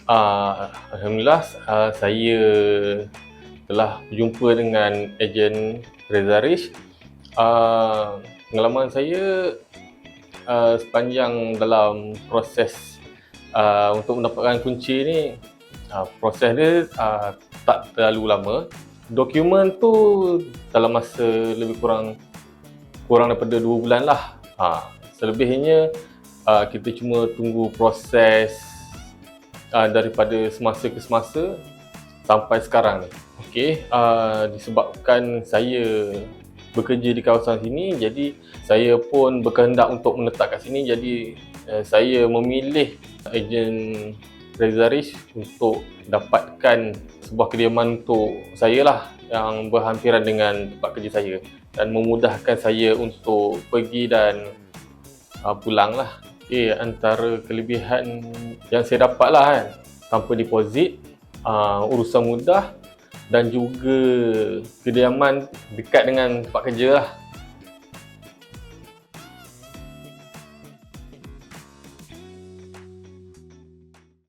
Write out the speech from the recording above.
Alhamdulillah, saya telah berjumpa dengan ejen Reza Rish. Pengalaman saya sepanjang dalam proses untuk mendapatkan kunci ni, proses dia tak terlalu lama. Dokumen tu dalam masa lebih kurang daripada 2 bulan lah. Selebihnya kita cuma tunggu proses daripada semasa ke semasa sampai sekarang ni. Okey, disebabkan saya bekerja di kawasan sini, jadi saya pun berkehendak untuk menetap kat sini. Jadi saya memilih ejen Reza Rish untuk dapatkan sebuah kediaman untuk saya lah, yang berhampiran dengan tempat kerja saya dan memudahkan saya untuk pergi dan pulang lah. Okay, antara kelebihan yang saya dapat lah kan, tanpa deposit, urusan mudah dan juga kediaman dekat dengan tempat kerja lah.